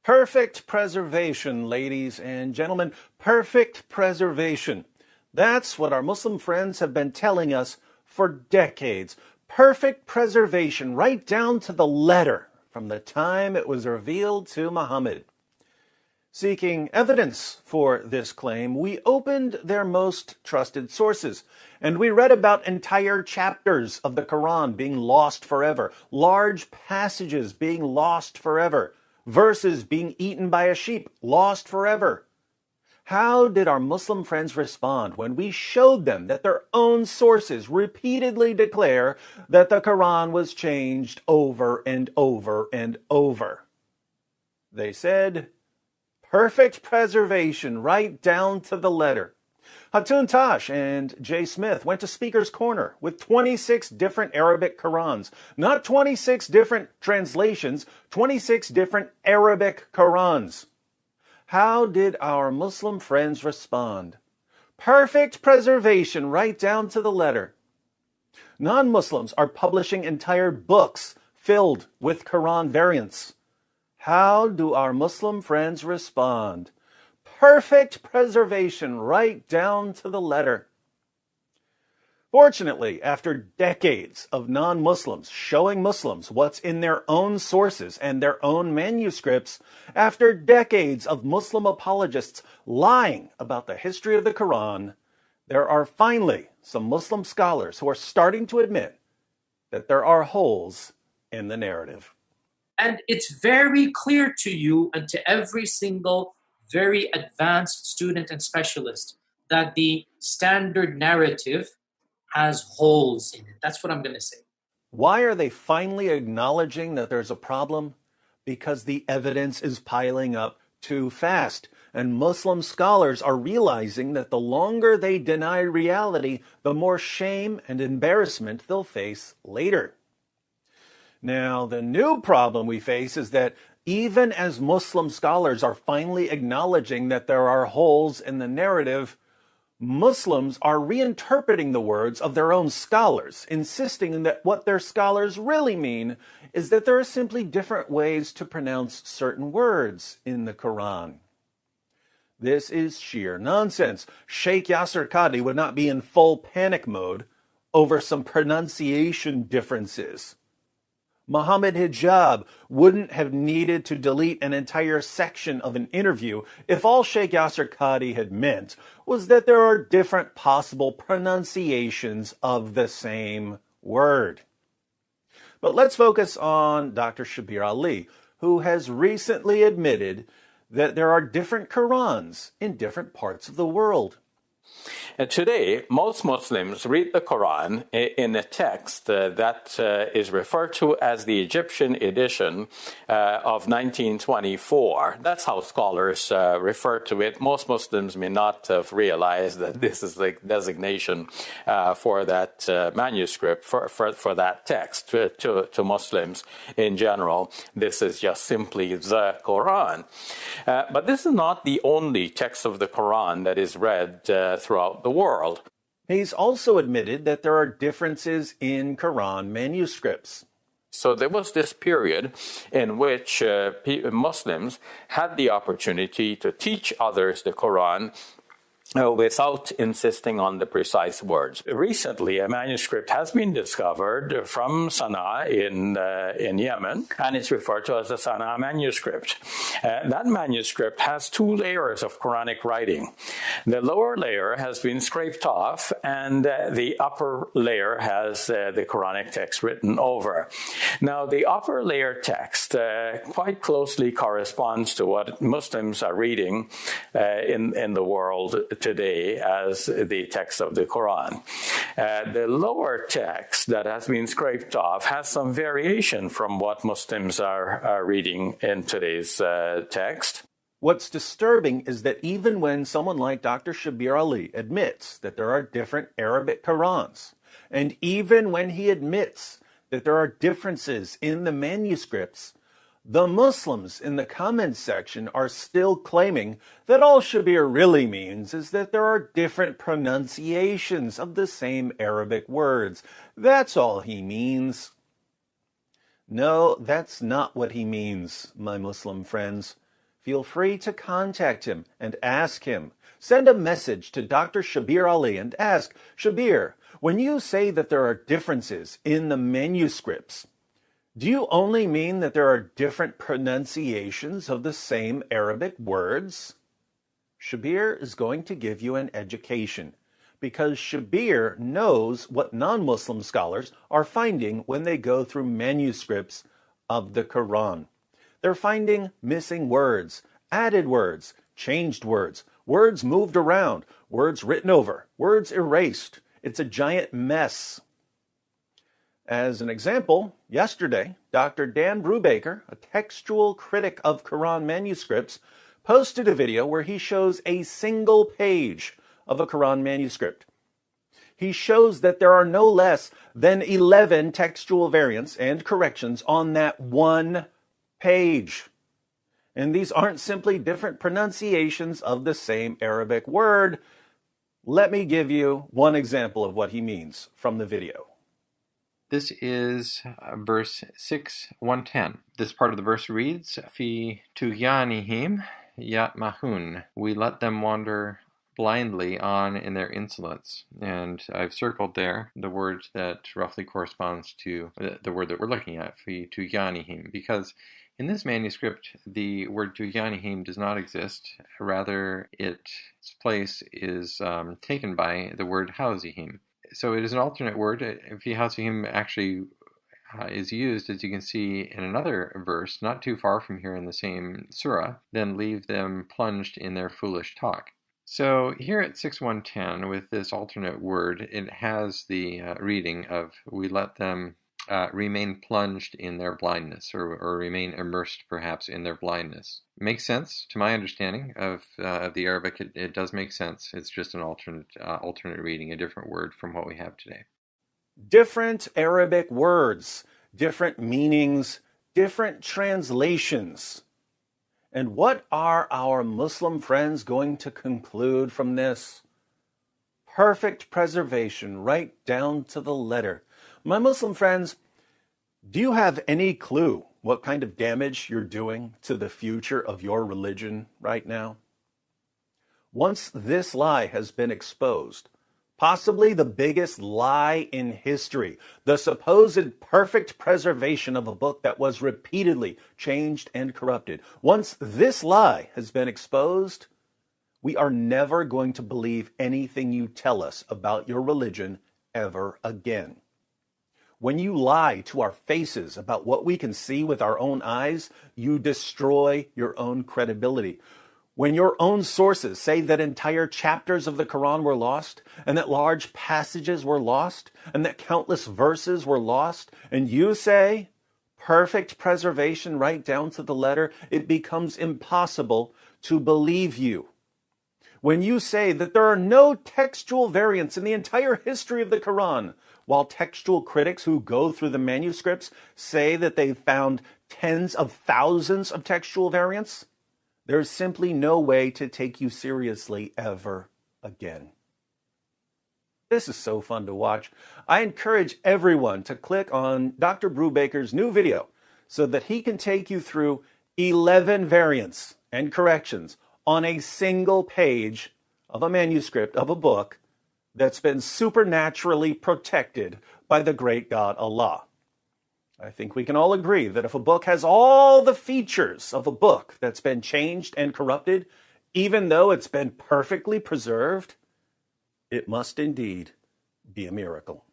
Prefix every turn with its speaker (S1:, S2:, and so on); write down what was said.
S1: Perfect preservation, ladies and gentlemen. Perfect preservation. That's what our Muslim friends have been telling us for decades. Perfect preservation, right down to the letter, from the time it was revealed to Muhammad. Seeking evidence for this claim, we opened their most trusted sources, and we read about entire chapters of the Quran being lost forever, large passages being lost forever, verses being eaten by a sheep, lost forever. How did our Muslim friends respond when we showed them that their own sources repeatedly declare that the Quran was changed over and over and over? They said, perfect preservation, right down to the letter. Hatun Tash and Jay Smith went to Speaker's Corner with 26 different Arabic Qurans. Not 26 different translations, 26 different Arabic Qurans. How did our Muslim friends respond? Perfect preservation, right down to the letter. Non-Muslims are publishing entire books filled with Quran variants. How do our Muslim friends respond? Perfect preservation, right down to the letter. Fortunately, after decades of non-Muslims showing Muslims what's in their own sources and their own manuscripts, after decades of Muslim apologists lying about the history of the Quran, there are finally some Muslim scholars who are starting to admit that there are holes in the narrative.
S2: And it's very clear to you and to every single very advanced student and specialist that the standard narrative has holes in it. That's what I'm going to say.
S1: Why are they finally acknowledging that there's a problem? Because the evidence is piling up too fast. And Muslim scholars are realizing that the longer they deny reality, the more shame and embarrassment they'll face later. Now, the new problem we face is that even as Muslim scholars are finally acknowledging that there are holes in the narrative, Muslims are reinterpreting the words of their own scholars, insisting that what their scholars really mean is that there are simply different ways to pronounce certain words in the Quran. This is sheer nonsense. Sheikh Yasser Qadhi would not be in full panic mode over some pronunciation differences. Muhammad Hijab wouldn't have needed to delete an entire section of an interview if all Sheikh Yasser Qadhi had meant was that there are different possible pronunciations of the same word. But let's focus on Dr. Shabir Ali, who has recently admitted that there are different Qurans in different parts of the world.
S3: Today, most Muslims read the Quran in a text that is referred to as the Egyptian edition of 1924. That's how scholars refer to it. Most Muslims may not have realized that this is the designation for that manuscript, for that text. To Muslims in general, this is just simply the Quran. But this is not the only text of the Quran that is read throughout the world.
S1: He's also admitted that there are differences in Quran manuscripts.
S3: So there was this period in which Muslims had the opportunity to teach others the Quran without insisting on the precise words. Recently, a manuscript has been discovered from Sana'a in Yemen, and it's referred to as the Sana'a manuscript. That manuscript has two layers of Quranic writing. The lower layer has been scraped off, and the upper layer has the Quranic text written over. Now, the upper layer text quite closely corresponds to what Muslims are reading in the world today as the text of the Quran. The lower text that has been scraped off has some variation from what Muslims are reading in today's text.
S1: What's disturbing is that even when someone like Dr. Shabir Ali admits that there are different Arabic Qurans, and even when he admits that there are differences in the manuscripts, the Muslims in the comments section are still claiming that all Shabir really means is that there are different pronunciations of the same Arabic words. That's all he means. No, that's not what he means, my Muslim friends. feel free to contact him and ask him. Send a message to Dr. Shabir Ali and ask, Shabir, when you say that there are differences in the manuscripts, do you only mean that there are different pronunciations of the same Arabic words? Shabir is going to give you an education, because Shabir knows what non-Muslim scholars are finding when they go through manuscripts of the Quran. They're finding missing words, added words, changed words, words moved around, words written over, words erased. It's a giant mess. As an example, yesterday, Dr. Dan Brubaker, a textual critic of Quran manuscripts, posted a video where he shows a single page of a Quran manuscript. He shows that there are no less than 11 textual variants and corrections on that one page. And these aren't simply different pronunciations of the same Arabic word. Let me give you one example of what he means from the video.
S4: This is verse 6:110. This part of the verse reads, Fi tughyanihim yatmahun. We let them wander blindly on in their insolence. And I've circled there the word that roughly corresponds to the word that we're looking at, Fi tughyanihim, because in this manuscript, the word tughyanihim does not exist. Rather, its place is taken by the word hauzihim. So it is an alternate word. Fi hauzihim actually is used, as you can see, in another verse, not too far from here in the same surah, then leave them plunged in their foolish talk. So here at 6:110, with this alternate word, it has the reading of, we let them remain plunged in their blindness, or remain immersed perhaps in their blindness. Makes sense to my understanding of the Arabic. It does make sense. It's just an alternate reading, a different word from what we have today.
S1: Different Arabic words, different meanings, different translations. And what are our Muslim friends going to conclude from this? Perfect preservation, right down to the letter. My Muslim friends, do you have any clue what kind of damage you're doing to the future of your religion right now? Once this lie has been exposed, possibly the biggest lie in history, the supposed perfect preservation of a book that was repeatedly changed and corrupted. Once this lie has been exposed, we are never going to believe anything you tell us about your religion ever again. When you lie to our faces about what we can see with our own eyes, you destroy your own credibility. When your own sources say that entire chapters of the Quran were lost, and that large passages were lost, and that countless verses were lost, and you say, perfect preservation right down to the letter, it becomes impossible to believe you. When you say that there are no textual variants in the entire history of the Quran, while textual critics who go through the manuscripts say that they've found tens of thousands of textual variants, there's simply no way to take you seriously ever again. This is so fun to watch. I encourage everyone to click on Dr. Brubaker's new video so that he can take you through 11 variants and corrections on a single page of a manuscript of a book that's been supernaturally protected by the great God Allah. I think we can all agree that if a book has all the features of a book that's been changed and corrupted, even though it's been perfectly preserved, it must indeed be a miracle.